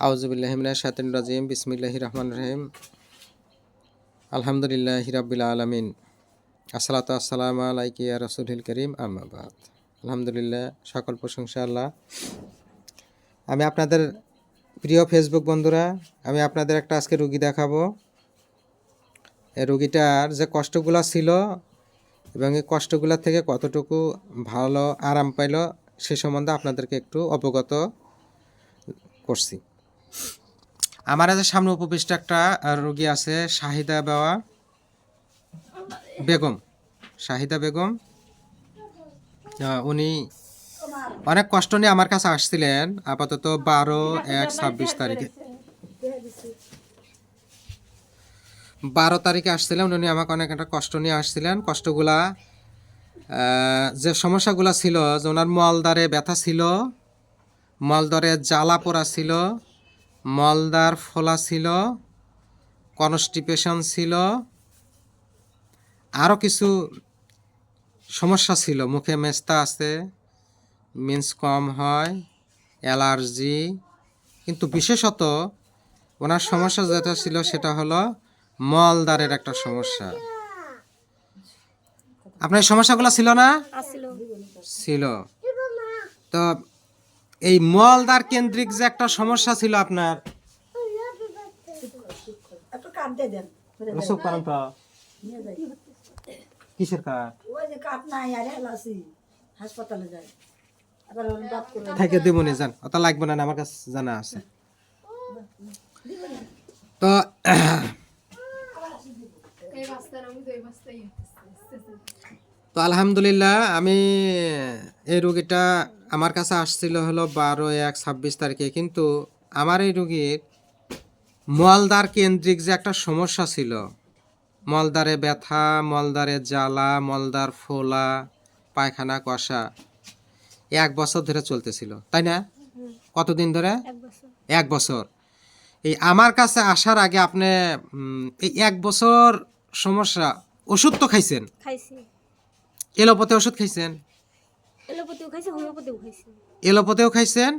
আউযুবিল্লাহি মিনাশ শাইতানির রাজিম বিসমিল্লাহির রহমানির রহিম আলহামদুলিল্লাহি রাব্বিল আলামিন আসসালাতু আসসালামু আলাইকা ইয়া রাসূলুল কারীম আম্মা বাদ। আলহামদুলিল্লাহ, সকল প্রশংসা আল্লাহ। আমি আপনাদের প্রিয় ফেসবুক বন্ধুরা, আমি আপনাদের একটা আজকে রুগী দেখাবো। এই রুগীটার যে কষ্টগুলো ছিল এবং এই কষ্টগুলো থেকে কতটুকু ভালো আরাম পাইল সে সম্বন্ধে আপনাদেরকে একটু অবগত করছি। আমার যে সামনে উপবিষ্ট একটা রোগী আছে, শাহিদা বেগম। উনি অনেক কষ্ট নিয়ে আমার কাছে আসছিলেন। আপাতত 12/1/26 তারিখে 12 তারিখে আসছিলেন। উনি আমাকে অনেক একটা কষ্ট নিয়ে আসছিলেন। কষ্টগুলা যে সমস্যাগুলো ছিল, যে ওনার মলদ্বারে ব্যথা ছিল, মলদ্বারে জ্বালা পোড়া ছিল, মলদ্বার ফোলা ছিল, কনস্টিপেশন ছিল, আরও কিছু সমস্যা ছিল। মুখে মেস্তা আছে, মিন্স কম হয়, অ্যালার্জি। কিন্তু বিশেষত ওনার সমস্যা যেটা ছিল সেটা হলো মলদ্বারের একটা সমস্যা। আপনার এই সমস্যাগুলো ছিল না? ছিল। তো এই মলদ্বার কেন্দ্রিক যে একটা সমস্যা ছিল আপনার, কিসের কাঠ? থেকে দেবনি, যান, অত লাগবে না, আমার কাছে জানা আছে। তো তো আলহামদুলিল্লাহ, আমি এই রোগীটা আমার কাছে আসছিল হলো 12/1/26 তারিখে। কিন্তু আমার এই রোগীর মলদ্বার কেন্দ্রিক যে একটা সমস্যা ছিল, মলদ্বারে ব্যথা, মলদ্বারে জ্বালা, মলদ্বার ফোলা, পায়খানা কষা, 1 বছর ধরে চলতেছিল, তাই না? কতদিন ধরে? 1 বছর। এই আমার কাছে আসার আগে আপনি এই 1 বছর সমস্যা ওষুধ তো খাইছেন? এলোপ্যাথি ওষুধ খাইছেন? এলোপ্যাথিও খাইছেন,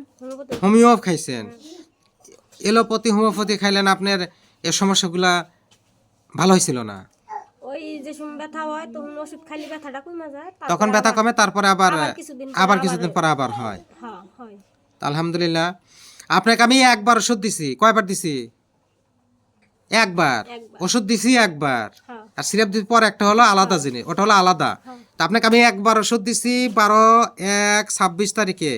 হোমিও খাইছেন। এলোপ্যাথি হোমিওপ্যাথি খাইলেন, আপনার এই সমস্যাগুলা ভালো হয়েছিল না? তখন ব্যথা কমে, তারপরে আবার কিছুদিন পর আবার হয়। আলহামদুলিল্লাহ, আপনাকে আমি একবার ওষুধ দিছি। কয়বার দিছি? একবার ওষুধ দিছি, একবার। আর সিরাপ দিতে পর একটা হলো আলাদা জিনিস, ওটা হলো আলাদা। তা আপনাকে আমি একবার ওষুধ দিছি 12/1/26 তারিখে,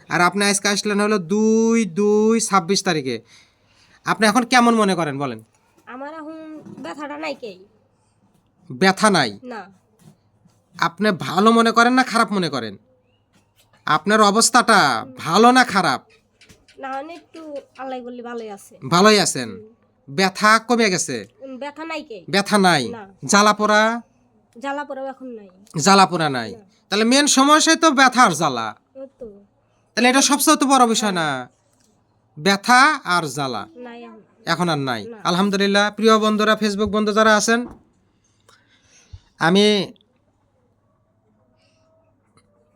আর আপনি আজকে আসলেন হলো 2/2/26 তারিখে। আপনি এখন কেমন মনে করেন বলেন? আমার এখন ব্যথাটা নাই। ব্যথা নাই না। আপনি ভালো মনে করেন না খারাপ মনে করেন? আপনার অবস্থাটা ভালো না খারাপ? না, একটু আল্লাহ বললে ভালোই আছে। ভালোই আছেন। ব্যথা কমে গেছে? ব্যথা নাই। ব্যথা নাই। জ্বালা পোড়া? এখন নাই। জ্বালা পোড়া নাই। তাহলে মেন সমস্যাই তো ব্যথা আর জ্বালা। তাহলে এটা সবচেয়ে তো বড় বিষয় না? ব্যথা আর জ্বালা এখন আর নাই। আলহামদুলিল্লাহ। প্রিয় বন্ধুরা, ফেসবুক বন্ধু যারা আছেন, আমি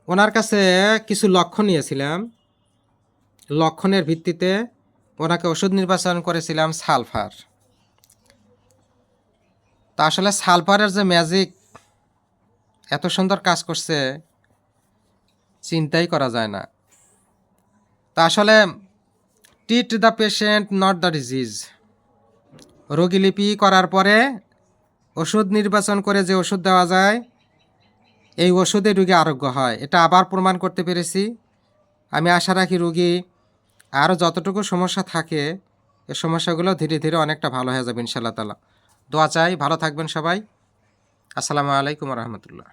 ওনার কাছে কিছু লক্ষণ নিয়েছিলাম। লক্ষণের ভিত্তিতে ওনাকে ওষুধ নির্বাচন করেছিলাম সালফার। তা আসলে সালফারের যে ম্যাজিক এত সুন্দর কাজ করছে চিন্তাই করা যায় না। তা আসলে treat the patient not the disease. রোগীলিপি করার পরে ওষুধ নির্বাচন করে যে ওষুধ দেওয়া যায়, এই ওষুধে রোগী আরোগ্য হয়। এটা আবার প্রমাণ করতে পেরেছি। আমি আশা রাখি রোগী আরও যতটুকু সমস্যা থাকে এই সমস্যাগুলো ধীরে ধীরে অনেকটা ভালো হয়ে যাবে ইনশাআল্লাহ তাআলা। দোয়া চাই, ভালো থাকবেন সবাই। আসসালামু আলাইকুম ওয়া রাহমাতুল্লাহ।